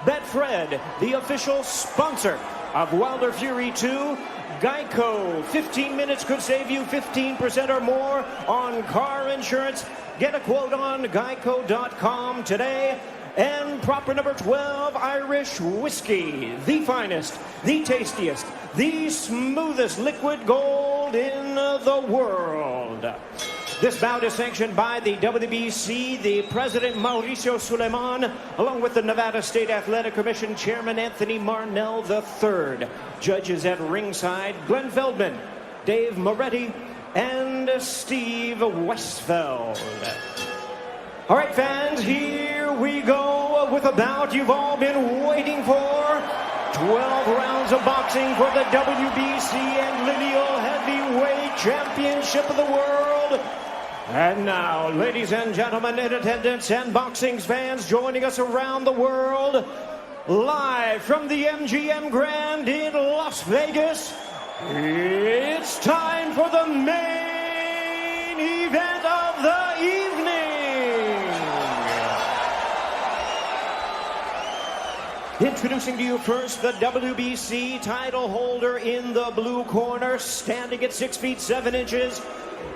Betfred, the official sponsor of Wilder Fury 2. Geico, 15 minutes could save you 15% or more on car insurance. Get a quote on geico.com today. And proper number 12, Irish whiskey, the finest, the tastiest, the smoothest liquid gold in the world. This bout is sanctioned by the WBC, the President Mauricio Suleiman, along with the Nevada State Athletic Commission Chairman Anthony Marnell III. Judges at ringside, Glenn Feldman, Dave Moretti, and Steve Westfeld. All right, fans, here we go with a bout you've all been waiting for. 12 rounds of boxing for the WBC and Lineal Heavyweight Championship of the World. And now, ladies and gentlemen in attendance and boxing fans joining us around the world, live from the MGM Grand in Las Vegas, it's time for the main event of the evening. Introducing to you first the WBC title holder in the blue corner, standing at 6 feet 7 inches,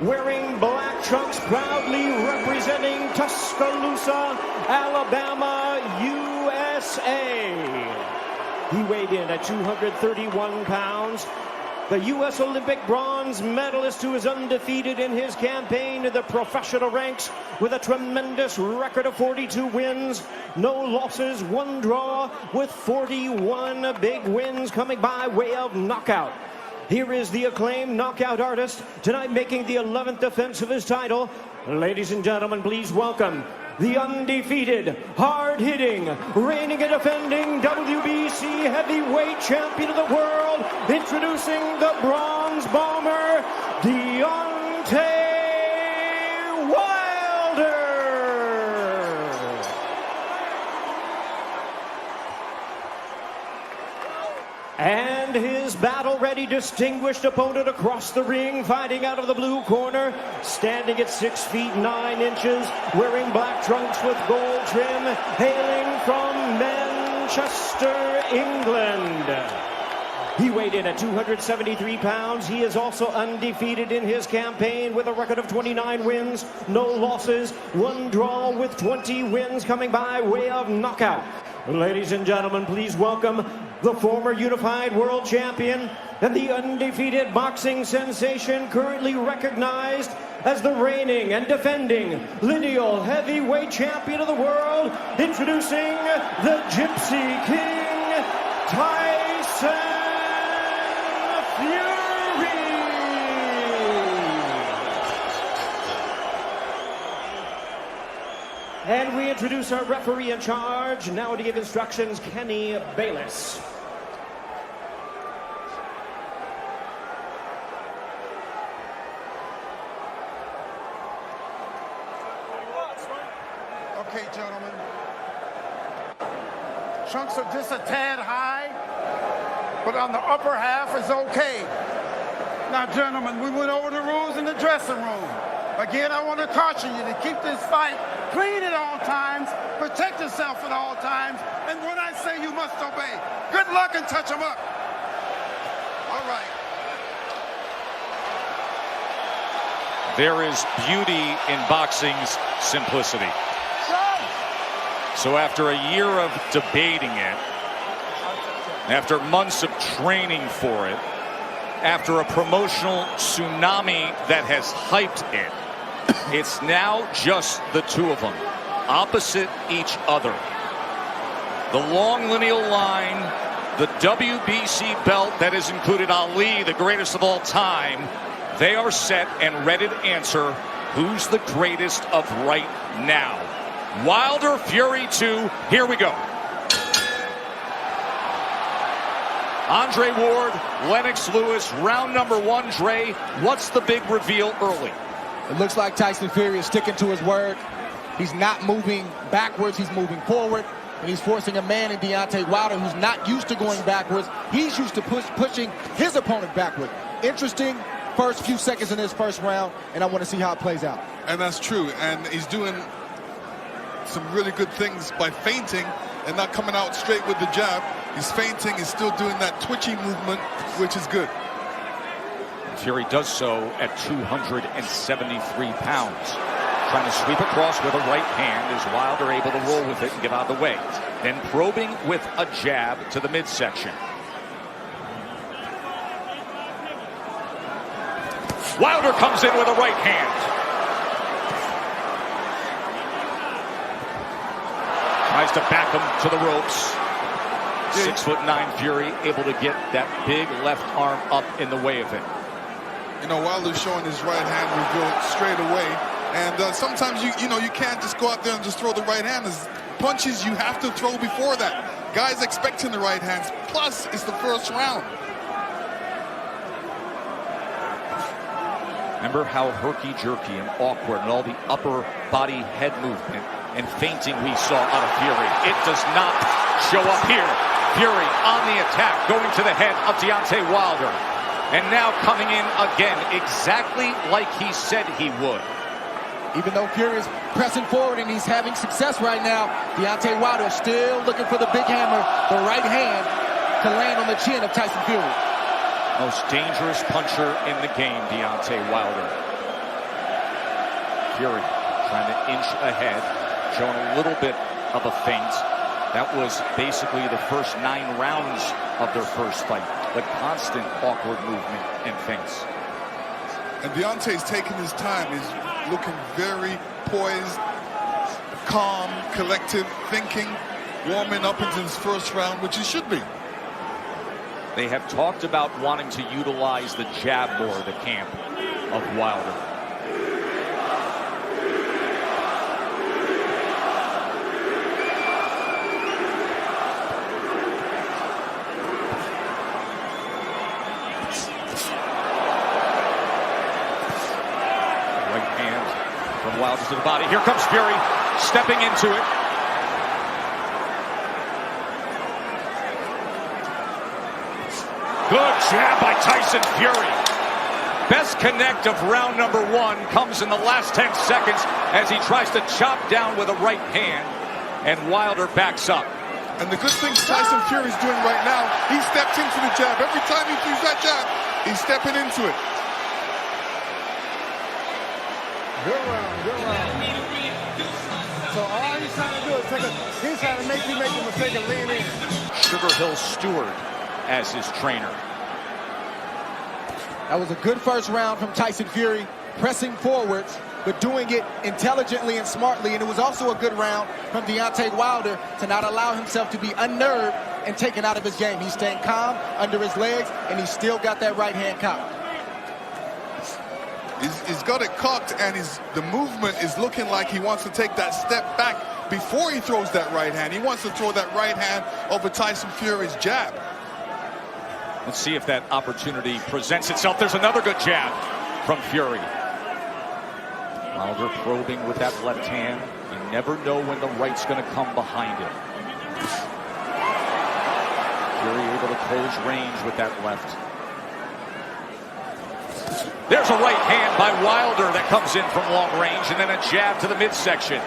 wearing black trunks, proudly representing Tuscaloosa, Alabama, USA. He weighed in at 231 pounds. The U.S. Olympic bronze medalist who is undefeated in his campaign in the professional ranks with a tremendous record of 42 wins, no losses, 1 draw, with 41 big wins coming by way of knockout. Here is the acclaimed knockout artist, tonight making the 11th defense of his title. Ladies and gentlemen, please welcome the undefeated, hard-hitting, reigning and defending WBC heavyweight champion of the world, introducing the bronze bomber, Deontay Wilder. And his battle-ready, distinguished opponent across the ring, fighting out of the blue corner, standing at 6 feet 9 inches, wearing black trunks with gold trim, hailing from Manchester, England. He weighed in at 273 pounds. He is also undefeated in his campaign with a record of 29 wins, no losses, 1 draw, with 20 wins coming by way of knockout. Ladies and gentlemen, please welcome the former unified world champion and the undefeated boxing sensation, currently recognized as the reigning and defending lineal heavyweight champion of the world, introducing the Gypsy King, Tyson Fury. And we introduce our referee in charge, now to give instructions, Kenny Bayless. Okay, gentlemen. Trunks are just a tad high, but on the upper half is okay. Now, gentlemen, we went over the rules in the dressing room. Again, I want to caution you to keep this fight clean at all times, protect yourself at all times, and when I say you must obey, good luck and touch them up. All right. There is beauty in boxing's simplicity. So after a year of debating it, after months of training for it, after a promotional tsunami that has hyped it, it's now just the two of them, opposite each other. The long lineal line, the WBC belt that has included Ali, the greatest of all time, they are set and ready to answer who's the greatest of right now. Wilder Fury 2, here we go. Andre Ward, Lennox Lewis, round number 1. Dre, what's the big reveal early? It looks like Tyson Fury is sticking to his word. He's not moving backwards, he's moving forward. And he's forcing a man in Deontay Wilder who's not used to going backwards. He's used to pushing his opponent backward. Interesting first few seconds in this first round, and I want to see how it plays out. And that's true, and he's doing some really good things by feinting and not coming out straight with the jab. He's feinting, he's still doing that twitchy movement, which is good. Fury does so at 273 pounds. Trying to sweep across with a right hand as Wilder able to roll with it and get out of the way. Then probing with a jab to the midsection. Wilder comes in with a right hand. Tries to back him to the ropes. 6'9" Fury able to get that big left arm up in the way of it. You know, Wilder's showing his right hand reveal straight away. And sometimes you can't just go out there and just throw the right hand. There's punches you have to throw before that. Guys expecting the right hands. Plus, it's the first round. Remember how herky-jerky and awkward and all the upper body head movement and feinting we saw out of Fury. It does not show up here. Fury on the attack, going to the head of Deontay Wilder. And now coming in again, exactly like he said he would. Even though Fury is pressing forward and he's having success right now, Deontay Wilder is still looking for the big hammer, the right hand, to land on the chin of Tyson Fury. Most dangerous puncher in the game, Deontay Wilder. Fury trying to inch ahead, showing a little bit of a feint. That was basically the first 9 rounds of their first fight. The constant awkward movement and feints. And Deontay's taking his time. He's looking very poised, calm, collected, thinking, warming up into his first round, which he should be. They have talked about wanting to utilize the jab more, the camp of Wilder. Right hand from Wilder to the body. Here comes Fury, stepping into it. Good jab by Tyson Fury. Best connect of round number 1 comes in the last 10 seconds as he tries to chop down with a right hand, and Wilder backs up. And the good thing Tyson Fury's doing right now, he steps into the jab. Every time he throws that jab, he's stepping into it. Good round, good round. So all he's trying to do is he's trying to make you make the mistake of leaning in. Sugar Hill Stewart as his trainer. That was a good first round from Tyson Fury, pressing forwards, but doing it intelligently and smartly. And it was also a good round from Deontay Wilder to not allow himself to be unnerved and taken out of his game. He's staying calm under his legs, and he's still got that right hand cocked. He's got it cocked, and the movement is looking like he wants to take that step back before he throws that right hand. He wants to throw that right hand over Tyson Fury's jab. Let's see if that opportunity presents itself. There's another good jab from Fury. Wilder probing with that left hand. You never know when the right's going to come behind it. Fury able to close range with that left. There's a right hand by Wilder that comes in from long range, and then a jab to the midsection.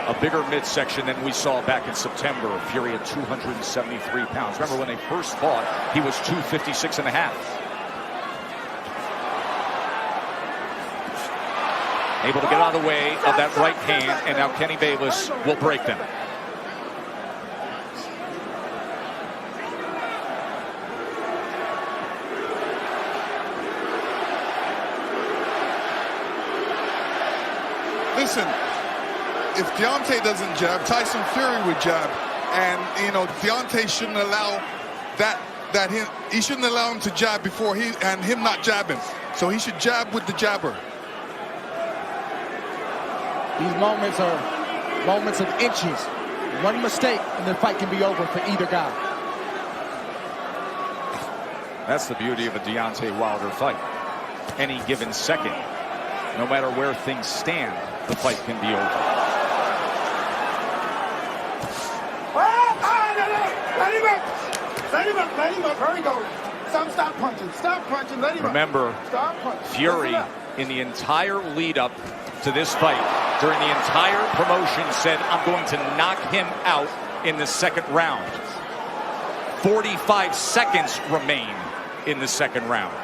A bigger midsection than we saw back in September. Fury at 273 pounds. Remember when they first fought, he was 256 and a half. Able to get out of the way of that right hand, and now Kenny Bayless will break them. Listen, if Deontay doesn't jab, Tyson Fury would jab. And, you know, Deontay shouldn't allow he shouldn't allow him to jab before him not jabbing. So he should jab with the jabber. These moments are moments of inches. One mistake and the fight can be over for either guy. That's the beauty of a Deontay Wilder fight. Any given second, no matter where things stand, the fight can be over. Let him up. Hurry, go. Stop punching. Stop punching. Let him Remember, up. Stop punching. Fury, in the entire lead up to this fight, during the entire promotion, said, I'm going to knock him out in the second round. 45 seconds remain in the second round.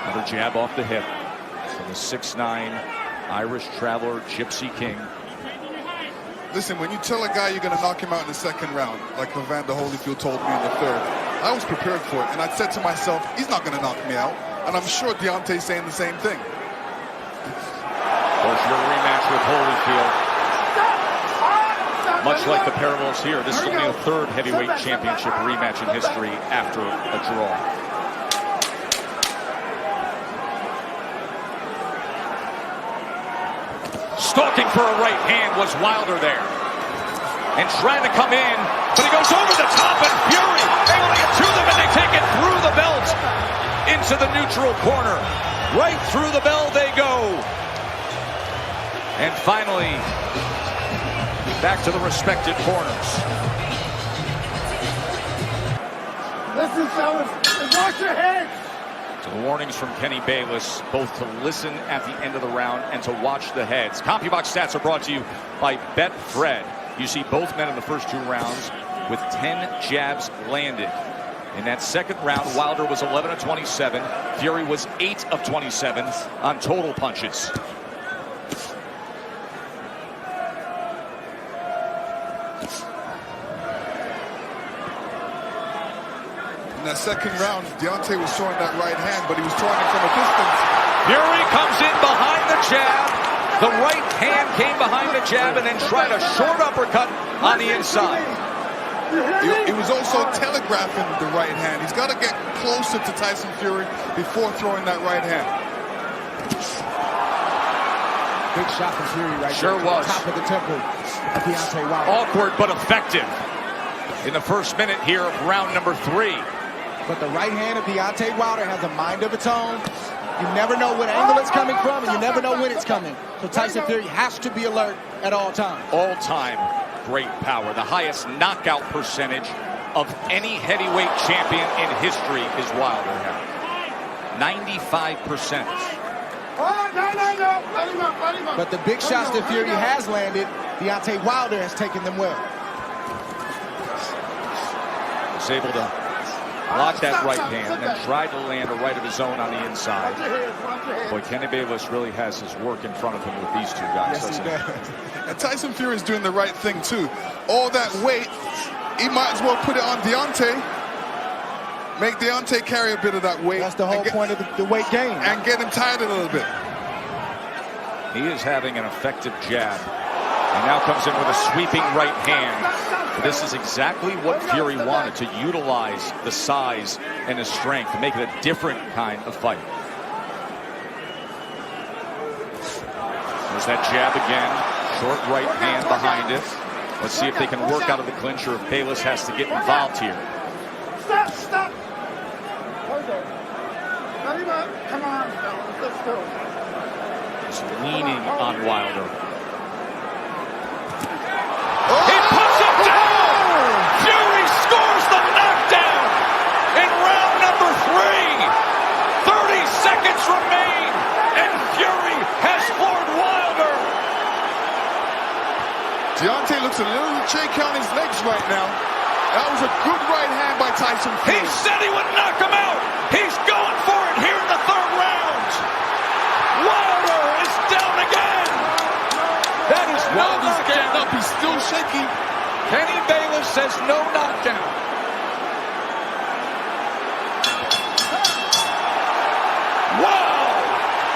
Another jab off the hip from the 6'9" Irish traveler Gypsy King. Listen, when you tell a guy you're going to knock him out in the second round, like Evander Holyfield told me in the third, I was prepared for it. And I said to myself, he's not going to knock me out. And I'm sure Deontay's saying the same thing. Of course, your rematch with Holyfield. Much like the parallels here, this is only a third heavyweight championship rematch in history after a draw. Stalking for a right hand was Wilder there. And trying to come in, but he goes over the top, and Fury able to get to them, and they take it through the belt into the neutral corner. Right through the bell they go. And finally, back to the respected corners. Listen, fellas, watch your heads. So the warnings from Kenny Bayless, both to listen at the end of the round and to watch the heads. CompuBox stats are brought to you by Betfred. You see both men in the first 2 rounds with 10 jabs landed. In that second round, Wilder was 11 of 27. Fury was 8 of 27 on total punches. In that second round, Deontay was throwing that right hand, but he was throwing it from a distance. Fury comes in behind the jab. The right hand came behind the jab and then tried a short uppercut on the inside. He was also telegraphing the right hand. He's got to get closer to Tyson Fury before throwing that right hand. Big shot from Fury right Sure there. was. Top of the temple of Deontay Wilder. Awkward but effective in the first minute here of round number 3. But the right hand of Deontay Wilder has a mind of its own. You never know what angle it's coming from, and you never know when it's coming. So Tyson Fury has to be alert at all times. All-time great power. The highest knockout percentage of any heavyweight champion in history is Wilder now. 95%. But the big shots that Fury has landed, Deontay Wilder has taken them well. Was able to block that right hand and tried to land a right of his own on the inside. Boy, Kenny Bayless really has his work in front of him with these 2 guys. Yes, he does. And Tyson Fury is doing the right thing, too. All that weight, he might as well put it on Deontay. Make Deontay carry a bit of that weight. That's the whole point of the weight game. And get him tired a little bit. He is having an effective jab. And now comes in with a sweeping right hand. This is exactly what Fury wanted, to utilize the size and his strength to make it a different kind of fight. There's that jab again. Short right hand behind it. Let's see if they can work out of the clinch or if Bayless has to get involved here. Stop, stop. Hold on. Come on, fellas, let's go. Just leaning on Wilder. He puts him down! Fury scores the knockdown in round number 3. 30 seconds remain, and Fury has floored Wilder. Deontay looks a little shaky on his legs right now. That was a good right hand by Tyson Fury. He said he would knock him out. He's going for it here in the 3rd round. Wilder is down again. That is no Wilder's knockdown. getting up. He's still shaky. Kenny Bayless says no knockdown. Wow!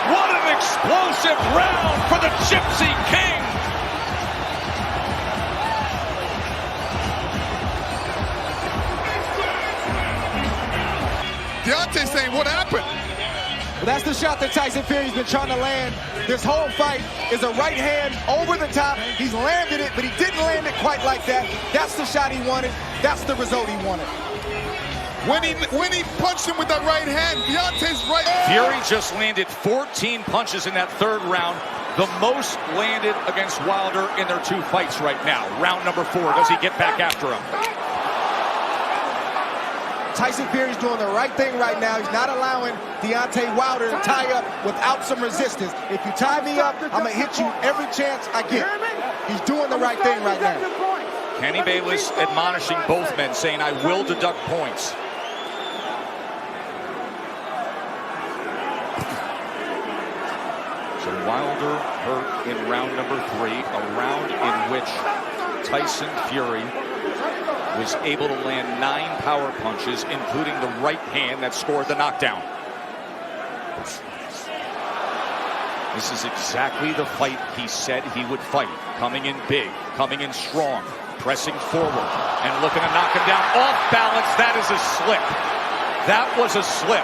What an explosive round for the Gypsy King. Deontay saying, what happened? Well, that's the shot that Tyson Fury's been trying to land this whole fight, is a right hand over the top. He's landed it, but he didn't land it quite like that. That's the shot he wanted. That's the result he wanted. When he punched him with that right hand, Deontay's right. Fury just landed 14 punches in that 3rd round. The most landed against Wilder in their 2 fights right now. Round number 4. Does he get back after him? Tyson Fury's doing the right thing right now. He's not allowing Deontay Wilder to tie up without some resistance. If you tie me up, I'm going to hit you every chance I get. He's doing the right thing right now. Kenny Bayless admonishing both men, saying, I will deduct points. So Wilder hurt in round number 3, a round in which Tyson Fury was able to land 9 power punches, including the right hand that scored the knockdown. This is exactly the fight he said he would fight. Coming in big, coming in strong, pressing forward, and looking to knock him down off balance. That is a slip. That was a slip.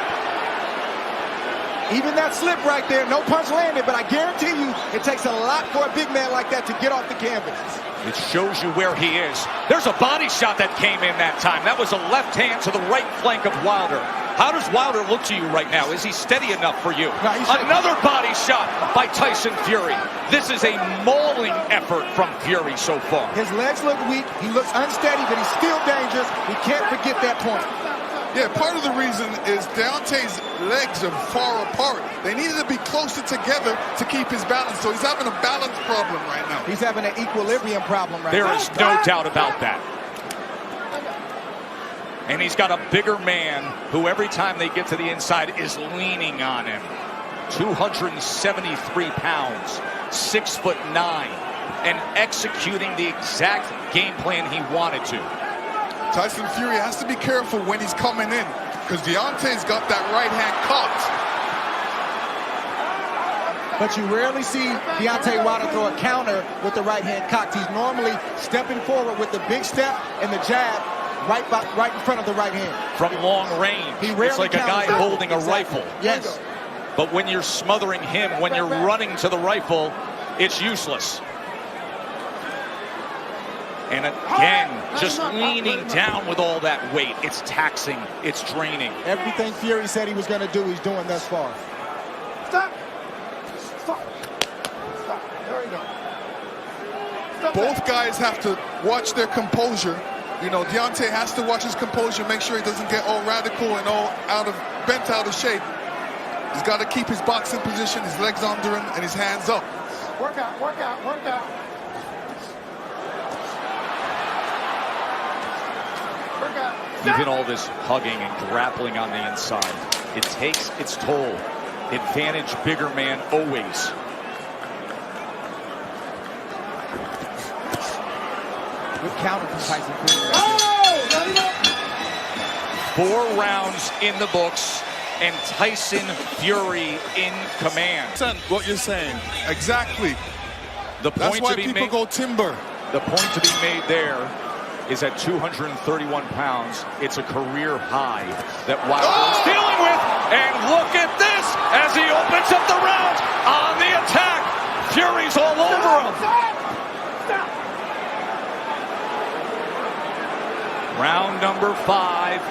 Even that slip right there, no punch landed, but I guarantee you it takes a lot for a big man like that to get off the canvas. It shows you where he is. There's a body shot that came in that time. That was a left hand to the right flank of Wilder. How does Wilder look to you right now? Is he steady enough for you? No, another body shot by Tyson Fury. This is a mauling effort from Fury so far. His legs look weak. He looks unsteady, but he's still dangerous. We can't forget that point. Yeah, part of the reason is Deontay's legs are far apart. They needed to be closer together to keep his balance. So he's having a balance problem right now. He's having an equilibrium problem right now. There is no doubt about that. And he's got a bigger man who every time they get to the inside is leaning on him. 273 pounds, 6'9", and executing the exact game plan he wanted to. Tyson Fury has to be careful when he's coming in, because Deontay's got that right hand caught. But you rarely see Deontay Wilder throw a counter with the right hand cocked. He's normally stepping forward with the big step and the jab right in front of the right hand. From long range, it's like a guy holding a rifle. Yes. But when you're smothering him, when you're running to the rifle, it's useless. And again, just leaning down with all that weight. It's taxing. It's draining. Everything Fury said he was going to do, he's doing thus far. Stop. Stop. Stop. There you go. Stop. Both guys have to watch their composure. You know, Deontay has to watch his composure, make sure he doesn't get all radical and all bent out of shape. He's got to keep his boxing position, his legs under him, and his hands up. Work out, work out, work out. Even all this hugging and grappling on the inside, it takes its toll. Advantage bigger man always. Good counter from Tyson Fury. 4 rounds in the books, and Tyson Fury in command. What you're saying. Exactly. The That's point why to be people made, go timber. The point to be made there is at 231 pounds. It's a career high that Wilder is dealing with. And look at this as he opens up the round on the attack. Fury's all over him. Round number 5.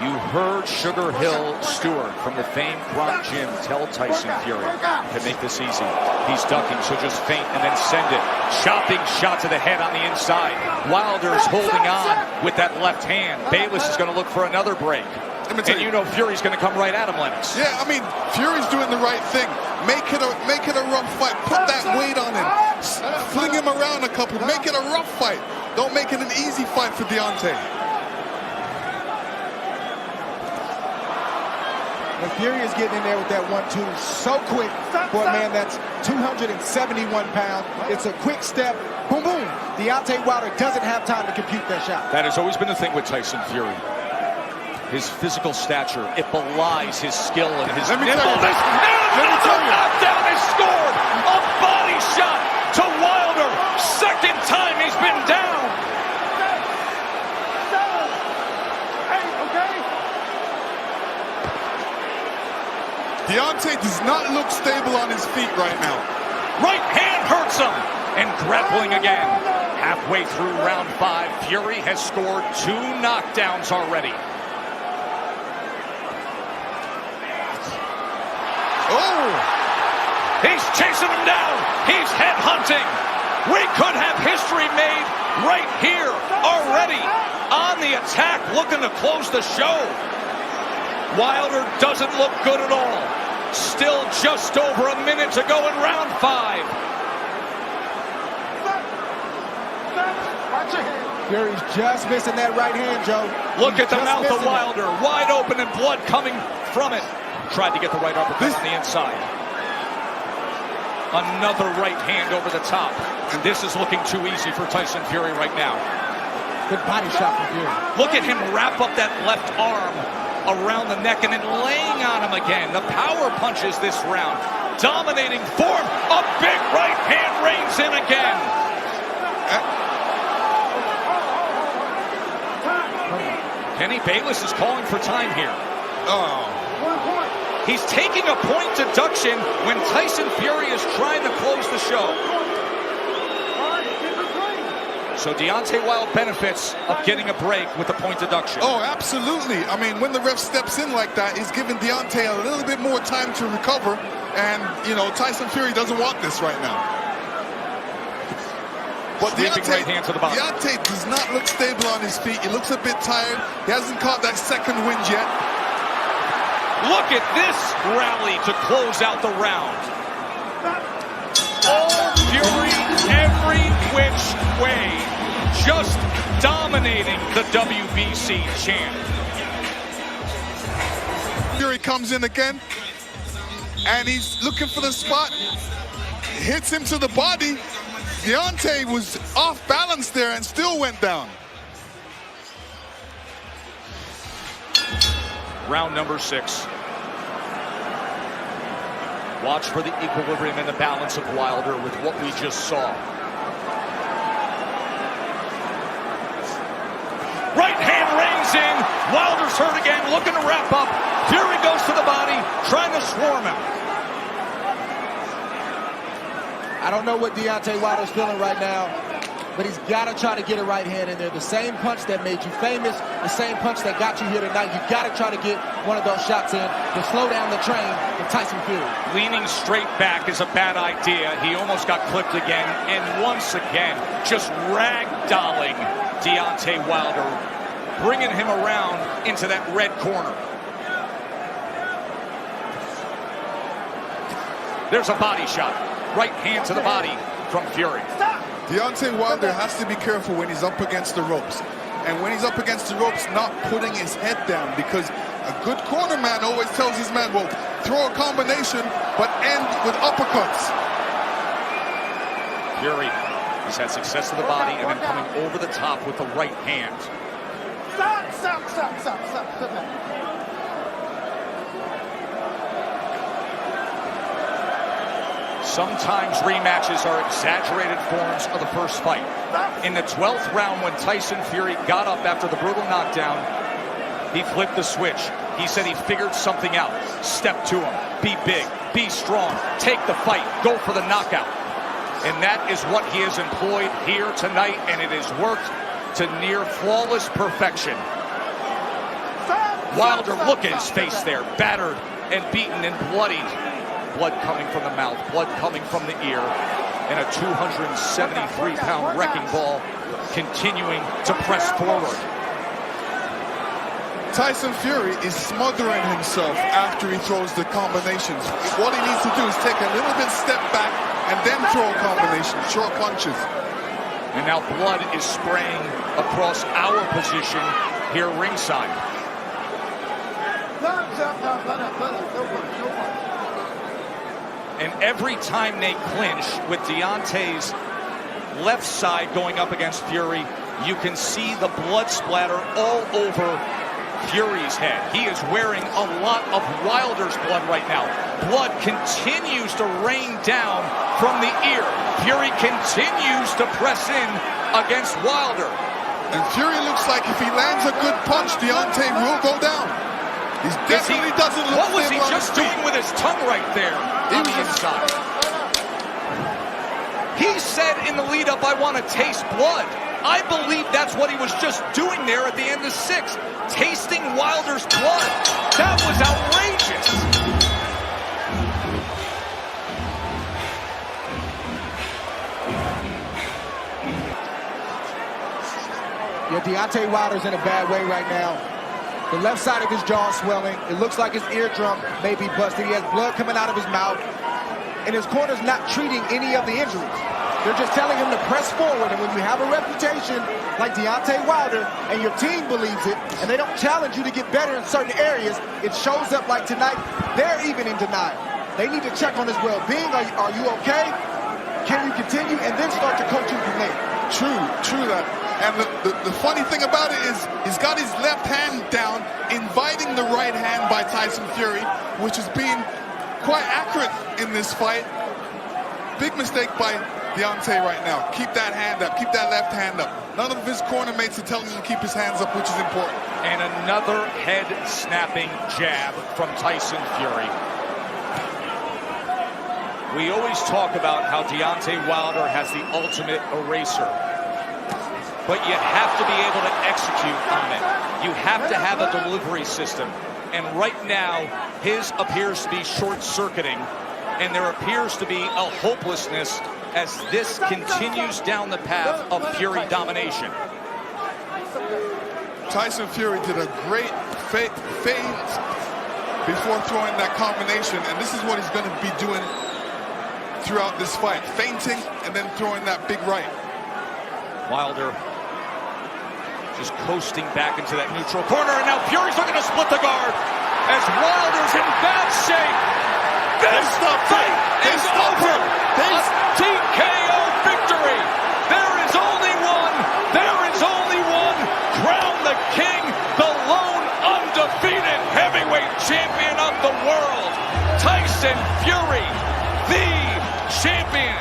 You heard Sugar Hill Stewart from the famed Gronk Gym tell Tyson Fury to make this easy. He's ducking, so just feint and then send it. Chopping shot to the head on the inside. Wilder's holding on with that left hand. Bayless is going to look for another break. And you know Fury's going to come right at him, Lennox. Yeah, I mean, Fury's doing the right thing. Make it a rough fight. Put that weight on him. Fling him around a couple. Make it a rough fight. Don't make it an easy fight for Deontay. And Fury is getting in there with that 1-2 so quick for a man that's 271 pounds. It's a quick step. Boom, boom. Deontay Wilder doesn't have time to compute that shot. That has always been the thing with Tyson Fury. His physical stature, it belies his skill and his nimbleness. Another knockdown is scored. A body shot to Wilder. Second time he's been down. Deontay does not look stable on his feet right now. Right hand hurts him. And grappling again. Halfway through round 5, Fury has scored 2 knockdowns already. Oh! He's chasing him down. He's head hunting. We could have history made right here already. On the attack, looking to close the show. Wilder doesn't look good at all. Still just over a minute to go in round 5. Watch your head. Fury's just missing that right hand, Joe. Look at the Just mouth of missing it. Wilder, wide open and blood coming from it. Tried to get the right uppercut on the inside. Another right hand over the top. And this is looking too easy for Tyson Fury right now. Good body shot from Fury. Look at him wrap up that left arm around the neck and then laying on him again. The power punches this round. Dominating form. A big right hand reins in again. Kenny Bayless is calling for time here. Oh. He's taking a point deduction when Tyson Fury is trying to close the show. So Deontay Wilder benefits of getting a break with the point deduction. Oh, absolutely. I mean, when the ref steps in like that, he's giving Deontay a little bit more time to recover. And, you know, Tyson Fury doesn't want this right now. But Sweeping right hand to the body. Deontay does not look stable on his feet. He looks a bit tired. He hasn't caught that second wind yet. Look at this rally to close out the round. All Fury every which way. Just dominating the WBC champ. Fury comes in again. And he's looking for the spot. Hits him to the body. Deontay was off balance there and still went down. Round number 6. Watch for the equilibrium and the balance of Wilder with what we just saw. Right hand reins in. Wilder's hurt again, looking to wrap up. Fury goes to the body, trying to swarm him. I don't know what Deontay Wilder's feeling right now, but he's got to try to get a right hand in there. The same punch that made you famous, the same punch that got you here tonight. You got to try to get one of those shots in to slow down the train with Tyson Fury. Leaning straight back is a bad idea. He almost got clipped again, and once again, just ragdolling Deontay Wilder, bringing him around into that red corner. There's a body shot. Right hand to the body from Fury. Deontay Wilder has to be careful when he's up against the ropes. And when he's up against the ropes, not putting his head down, because a good corner man always tells his man, well, throw a combination, but end with uppercuts. Fury has had success to the body and then coming over the top with the right hand. Stop. Sometimes rematches are exaggerated forms of the first fight. In the 12th round, when Tyson Fury got up after the brutal knockdown, he flipped the switch. He said he figured something out. Step to him. Be big. Be strong. Take the fight. Go for the knockout. And that is what he has employed here tonight, and it has worked to near flawless perfection. Wilder, look at his face there. Battered and beaten and bloodied. Blood coming from the mouth, blood coming from the ear, and a 273-pound wrecking ball continuing to press forward. Tyson Fury is smothering himself after he throws the combinations. What he needs to do is take a little bit step back and then throw a combination, short punches. And now blood is spraying across our position here ringside. And every time they clinch with Deontay's left side going up against Fury, you can see the blood splatter all over Fury's head. He is wearing a lot of Wilder's blood right now. Blood continues to rain down from the ear. Fury continues to press in against Wilder. And Fury looks like if he lands a good punch, Deontay will go down. He definitely doesn't look What was he stable on just his feet. doing with his tongue right there on the inside? He said in the lead-up, I want to taste blood. I believe that's what he was just doing there at the end of 6, tasting Wilder's blood. That was outrageous. Yeah, Deontay Wilder's in a bad way right now. The left side of his jaw is swelling. It looks like his eardrum may be busted. He has blood coming out of his mouth. And his corner's not treating any of the injuries. They're just telling him to press forward. And when you have a reputation like Deontay Wilder and your team believes it, and they don't challenge you to get better in certain areas, it shows up like tonight. They're even in denial. They need to check on his well-being. Are you okay? Can you continue? And then start to coach him from there. True that. And the funny thing about it is he's got his left hand down, inviting the right hand by Tyson Fury, which is being quite accurate in this fight. Big mistake by Deontay right now. Keep that hand up. Keep that left hand up. None of his corner mates are telling him to keep his hands up, which is important. And another head-snapping jab from Tyson Fury. We always talk about how Deontay Wilder has the ultimate eraser. But you have to be able to execute on it. You have to have a delivery system. And right now, his appears to be short-circuiting. And there appears to be a hopelessness as this continues down the path of Fury domination. Tyson Fury did a great feint before throwing that combination. And this is what he's going to be doing throughout this fight. Feinting and then throwing that big right. Wilder just coasting back into that neutral corner, and now Fury's looking to split the guard as Wilder's in bad shape. This fight is over. A TKO victory. There is only one. There is only one. Crown the king, the lone undefeated heavyweight champion of the world. Tyson Fury, the champion.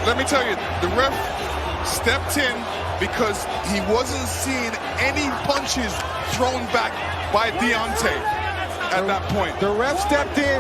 Let me tell you, the ref stepped in because he wasn't seeing any punches thrown back by Deontay at that point. The ref stepped in